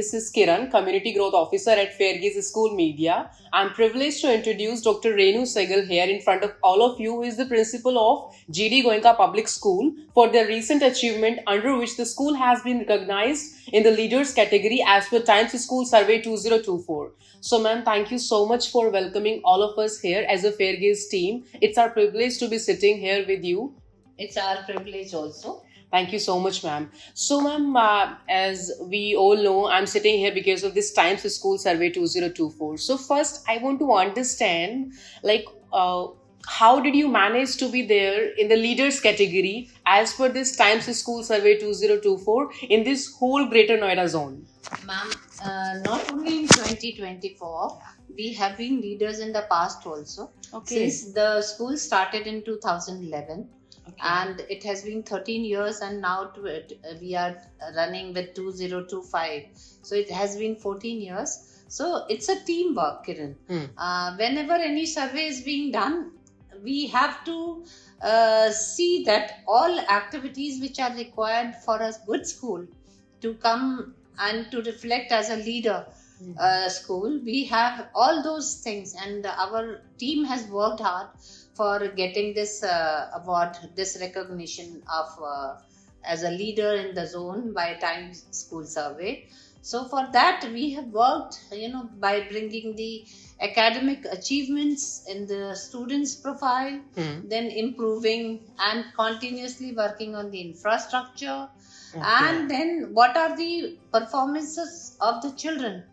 this is Kiran, Community Growth Officer at Fairgaze School Media. I'm privileged to introduce Dr. Renu Sehgal here in front of all of you, who is the principal of GD Goenka Public School, for their recent achievement under which the school has been recognized in the leaders category as per Times School Survey 2024. So ma'am, thank you so much for welcoming all of us here as a Fairgaze team. It's our privilege to be sitting here with you. It's our privilege also. Thank you so much, ma'am. So, ma'am, as we all know, I'm sitting here because of this Times School Survey 2024. So, first, I want to understand, how did you manage to be there in the leaders category as per this Times School Survey 2024 in this whole Greater Noida zone? Ma'am, not only in 2024, we have been leaders in the past also. Okay. Since the school started in 2011. Okay. And it has been 13 years and now we are running with 2025. So it has been 14 years. So it's a teamwork, Kiran. Whenever any survey is being done, we have to see that all activities which are required for a good school to come and to reflect as a leader school, we have all those things, and our team has worked hard for getting this award, this recognition of as a leader in the zone by Times School Survey. So for that we have worked, by bringing the academic achievements in the students' profile, then improving and continuously working on the infrastructure, and then what are the performances of the children,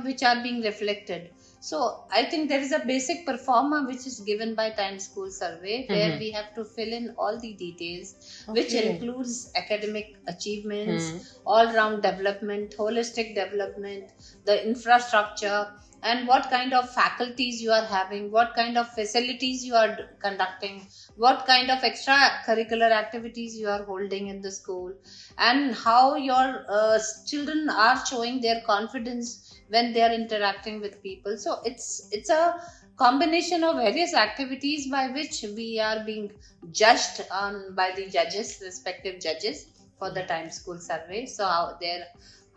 which are being reflected. So I think there is a basic performer which is given by Times School Survey, where we have to fill in all the details, which includes academic achievements, all-round development, holistic development, the infrastructure, and what kind of faculties you are having, what kind of facilities you are conducting, what kind of extracurricular activities you are holding in the school, and how your children are showing their confidence when they are interacting with people. So it's a combination of various activities by which we are being judged on by the judges, respective judges for the Times School Survey. So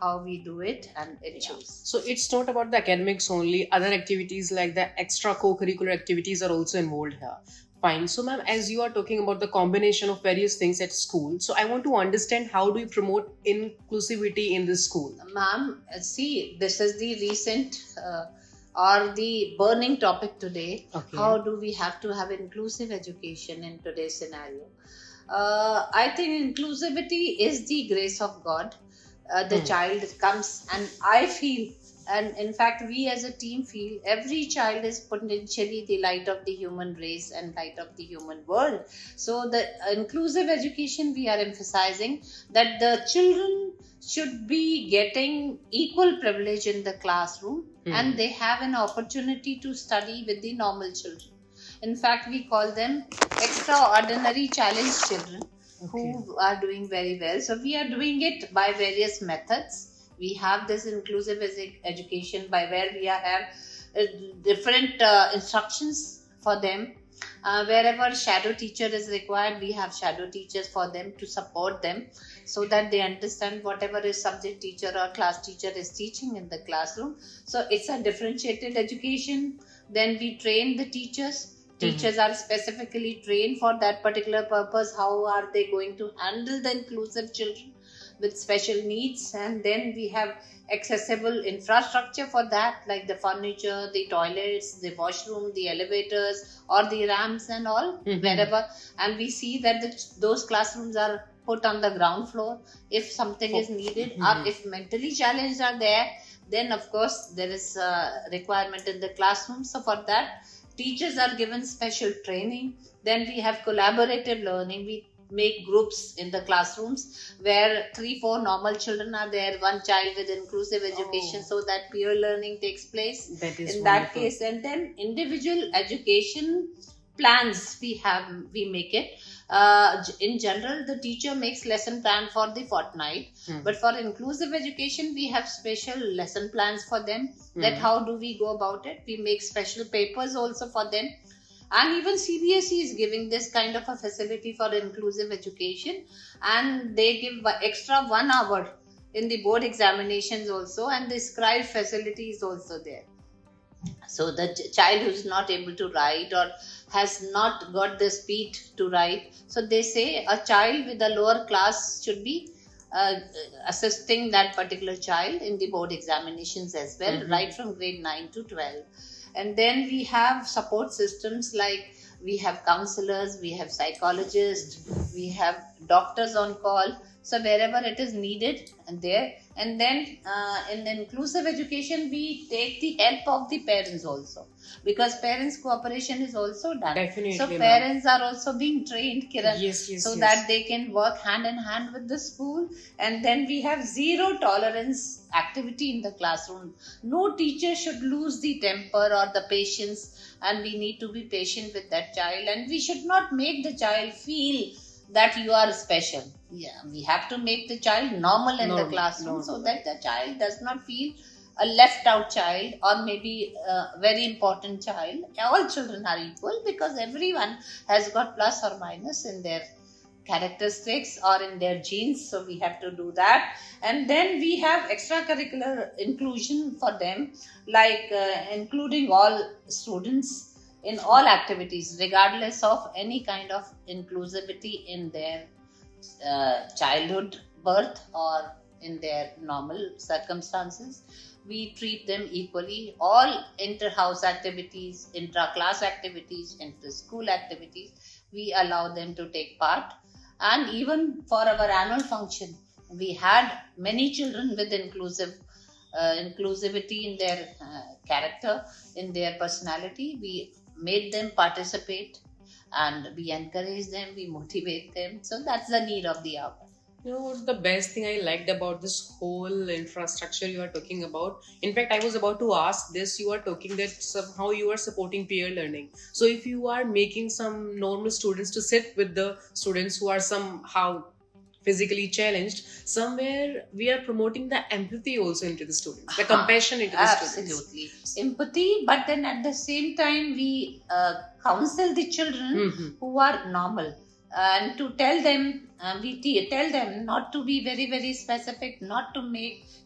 how we do it, and it shows. So it's not about the academics only. Other activities like the extra co-curricular activities are also involved here. Fine. So ma'am, as you are talking about the combination of various things at school, so I want to understand, how do you promote inclusivity in the school? Ma'am, see, this is the recent or the burning topic today. Okay. How do we have to have inclusive education in today's scenario? I think inclusivity is the grace of God. The child comes, and I feel, and in fact we as a team feel, every child is potentially the light of the human race and light of the human world. So the inclusive education, we are emphasizing that the children should be getting equal privilege in the classroom, and they have an opportunity to study with the normal children. In fact, we call them extraordinary challenge children, who are doing very well. So we are doing it by various methods. We have this inclusive education by where we have different instructions for them. Wherever shadow teacher is required, we have shadow teachers for them to support them, so that they understand whatever is subject teacher or class teacher is teaching in the classroom. So it's a differentiated education. Then we train the teachers. Teachers are specifically trained for that particular purpose. How are they going to handle the inclusive children with special needs? And then we have accessible infrastructure for that, like the furniture, the toilets, the washroom, the elevators, or the ramps and all, wherever. And we see that those classrooms are put on the ground floor if something is needed, or if mentally challenged are there, then of course there is a requirement in the classroom. So for that, teachers are given special training. Then we have collaborative learning. We make groups in the classrooms where 3-4 normal children are there, one child with inclusive education, so that peer learning takes place in that case. And then individual education plans we make it. In general, the teacher makes lesson plan for the fortnight, but for inclusive education we have special lesson plans for them, that how do we go about it. We make special papers also for them, and even CBSE is giving this kind of a facility for inclusive education, and they give extra 1 hour in the board examinations also, and the scribe facility is also there. So the child who is not able to write or has not got the speed to write, so they say a child with a lower class should be assisting that particular child in the board examinations as well, right from grade 9 to 12. And then we have support systems, like we have counselors, we have psychologists, we have doctors on call. So wherever it is needed, and there. And then in inclusive education, we take the help of the parents also, because parents' cooperation is also done. Definitely, so ma'am. parents are also being trained, Kiran, Yes. that they can work hand in hand with the school. And then we have zero tolerance activity in the classroom. No teacher should lose the temper or the patience, and we need to be patient with that child, and we should not make the child feel that you are special. Yeah, we have to make the child normal in the classroom, so that the child does not feel a left out child, or maybe a very important child. All children are equal, because everyone has got plus or minus in their characteristics or in their genes. So we have to do that. And then we have extracurricular inclusion for them, like including all students in all activities, regardless of any kind of inclusivity in their childhood, birth, or in their normal circumstances. We treat them equally. All inter-house activities, intra-class activities, inter-school activities, we allow them to take part. And even for our annual function, we had many children with inclusivity in their character, in their personality. We made them participate, and we encourage them, we motivate them. So that's the need of the hour. You know what the best thing I liked about this whole infrastructure you are talking about? In fact, I was about to ask this. You are talking that somehow you are supporting peer learning. So if you are making some normal students to sit with the students who are somehow physically challenged, somewhere we are promoting the empathy also into the students, the compassion into the students. Absolutely. Empathy, but then at the same time we counsel the children who are normal, and to tell them, we tell them not to be very, very specific, not to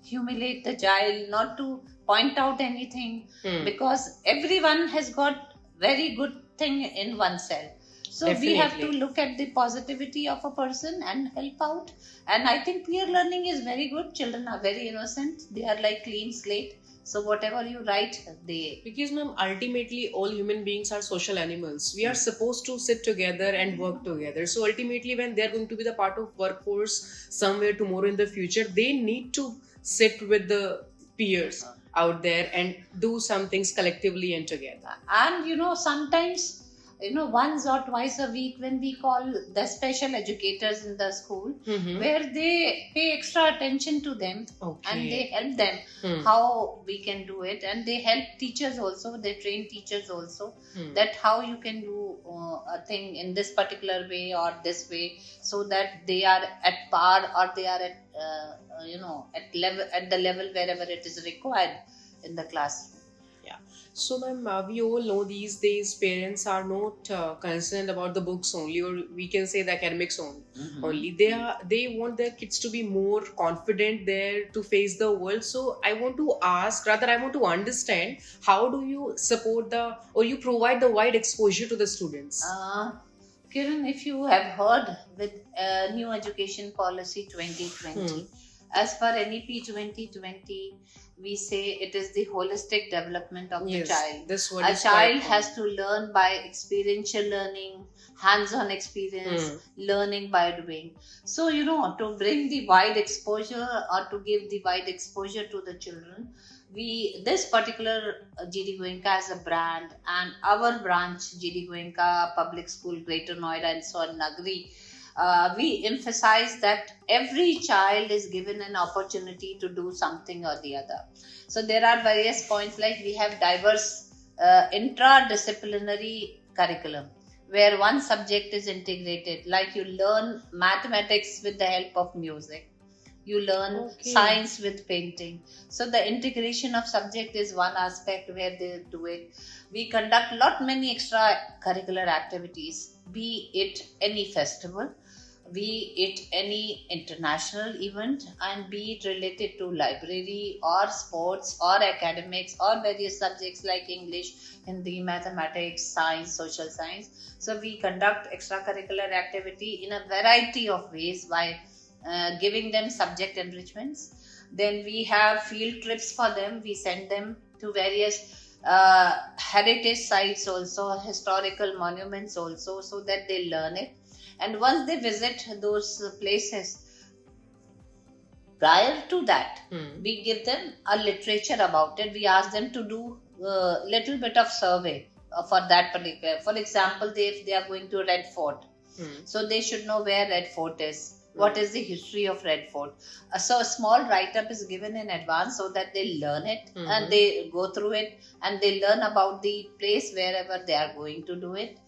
humiliate the child, not to point out anything, because everyone has got very good thing in oneself. So Definitely. We have to look at the positivity of a person and help out. And I think peer learning is very good. Children are very innocent. They are like clean slate. So whatever you write, they... Because ma'am, ultimately all human beings are social animals. We are supposed to sit together and work together. So ultimately when they are going to be the part of workforce somewhere tomorrow in the future, they need to sit with the peers out there and do some things collectively and together. And sometimes, once or twice a week, when we call the special educators in the school, where they pay extra attention to them, and they help them how we can do it, and they help teachers also, they train teachers also, that how you can do a thing in this particular way or this way, so that they are at par, or they are at at the level wherever it is required in the classroom. So ma'am, we all know these days parents are not concerned about the books only, or we can say the academics only. They want their kids to be more confident there to face the world. So I want to understand, how do you support or you provide the wide exposure to the students? Kiran, if you have heard with New Education Policy 2020, as per NEP 2020, we say it is the holistic development of the child. A child has to learn by experiential learning, hands-on experience, learning by doing. So, to bring the wide exposure, or to give the wide exposure to the children, this particular GD Goenka as a brand, and our branch GD Goenka Public School, Greater Noida, and so on, Nagri, we emphasize that every child is given an opportunity to do something or the other. So there are various points, like we have diverse interdisciplinary curriculum, where one subject is integrated, like you learn mathematics with the help of music. You learn science with painting. So the integration of subject is one aspect where they do it. We conduct many extra curricular activities, be it any festival. be it any international event, and be it related to library or sports or academics or various subjects like English, Hindi, mathematics, science, social science. So we conduct extracurricular activity in a variety of ways by giving them subject enrichments. Then we have field trips for them. We send them to various heritage sites also, historical monuments also, so that they learn it. And once they visit those places, prior to that, we give them a literature about it. We ask them to do a little bit of survey for that particular. For example, if they are going to Red Fort, so they should know where Red Fort is. What is the history of Red Fort? So a small write-up is given in advance so that they learn it and they go through it and they learn about the place wherever they are going to do it.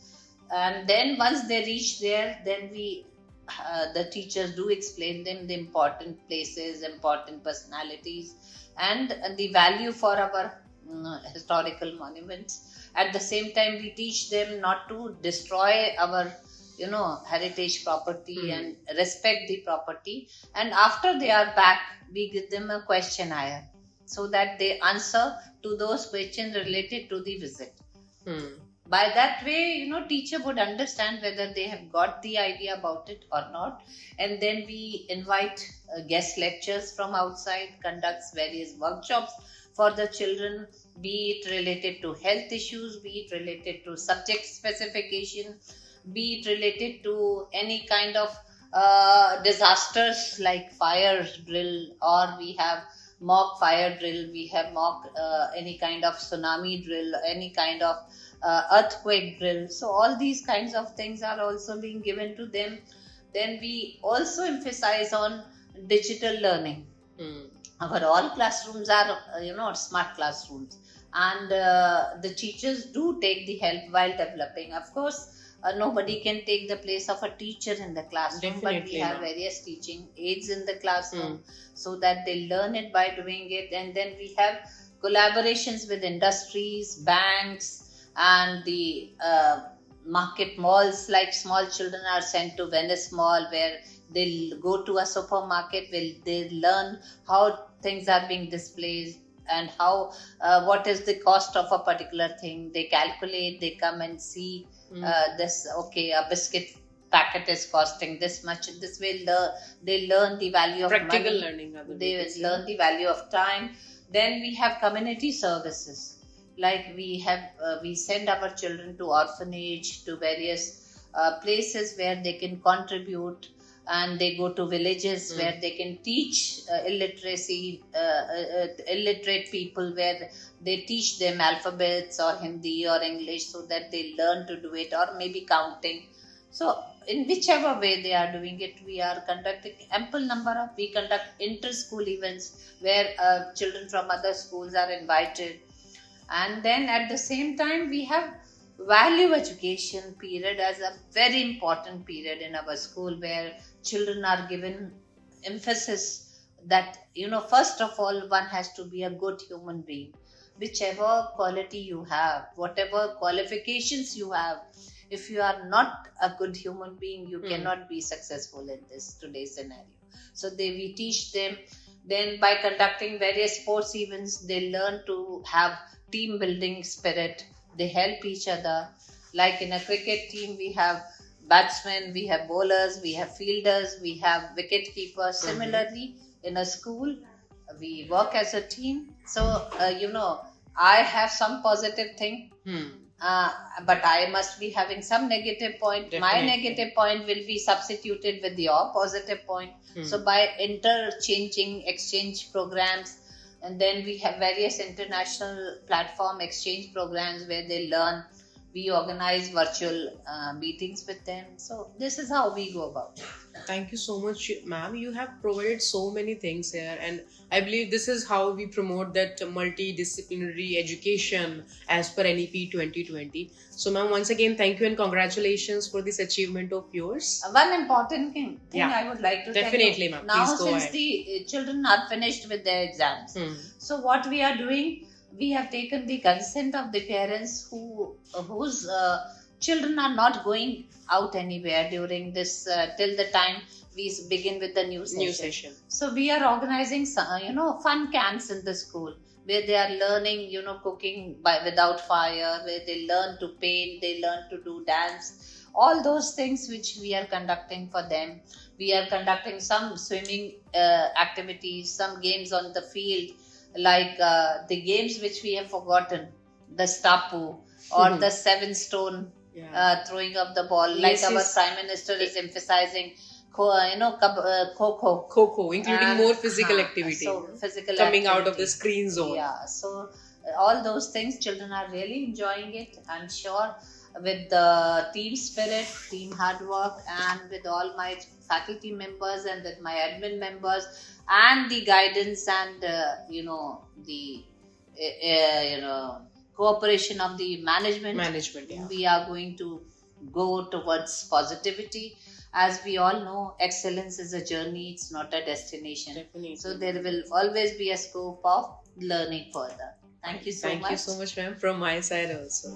And then once they reach there, then the teachers do explain them the important places, important personalities, and the value for our historical monuments. At the same time, we teach them not to destroy our heritage property and respect the property. And after they are back, we give them a questionnaire so that they answer to those questions related to the visit. By that way, teacher would understand whether they have got the idea about it or not. And then we invite guest lectures from outside, conducts various workshops for the children, be it related to health issues, be it related to subject specification, be it related to any kind of disasters like fire drill, or we have mock fire drill, we have mock any kind of tsunami drill, any kind of earthquake drill. So all these kinds of things are also being given to them. Then we also emphasize on digital learning. Our all classrooms are smart classrooms, and the teachers do take the help while developing. Of course, nobody can take the place of a teacher in the classroom. Definitely, but we have various teaching aids in the classroom so that they learn it by doing it. And then we have collaborations with industries, banks, and the market malls. Like small children are sent to Venice Mall, where they'll go to a supermarket where they learn how things are being displayed and how what is the cost of a particular thing. They calculate, they come and see a biscuit packet is costing this much. This way they learn the value of practical money. Learning. They learn the value of time. Then we have community services. Like we send our children to orphanage, to various places where they can contribute, and they go to villages where they can teach illiterate people, where they teach them alphabets or Hindi or English so that they learn to do it, or maybe counting. So in whichever way they are doing it, we are conducting we conduct inter-school events where children from other schools are invited. And then at the same time, we have value education period as a very important period in our school, where children are given emphasis that, first of all, one has to be a good human being. Whichever quality you have, whatever qualifications you have, if you are not a good human being, you cannot be successful in this today's scenario. So we teach them. Then by conducting various sports events, they learn to have team building spirit. They help each other. Like in a cricket team, we have batsmen, we have bowlers, we have fielders, we have wicket keepers. Similarly, in a school, we work as a team. So, I have some positive thing, but I must be having some negative point. Definitely. My negative point will be substituted with your positive point. So by exchange programs, and then we have various international platform exchange programs where they learn. We organize virtual meetings with them. So this is how we go about it. Thank you so much, ma'am. You have provided so many things here, and I believe this is how we promote that multidisciplinary education as per NEP 2020. So, ma'am, once again, thank you and congratulations for this achievement of yours. One important thing I would like to definitely, tell you. ma'am. Now, please go since ahead. the children are finished with their exams, so what we are doing, we have taken the consent of the parents whose children are not going out anywhere during this till the time we begin with the new session. So we are organizing some, fun camps in the school where they are learning, cooking without fire, where they learn to paint, they learn to do dance, all those things which we are conducting for them. We are conducting some swimming activities, some games on the field, like the games which we have forgotten, the stapu or the 7-stone throwing of the ball, like our Prime Minister is emphasizing. Coco, including more physical activity. So physical coming activity. Out of the screen zone. Yeah, so all those things, children are really enjoying it. I'm sure with the team spirit, team hard work, and with all my faculty members and with my admin members and the guidance and the cooperation of the management, we are going to go towards positivity. As we all know, excellence is a journey, it's not a destination. Definitely. So there will always be a scope of learning further. Thank you so much. Thank you so much, ma'am, from my side also.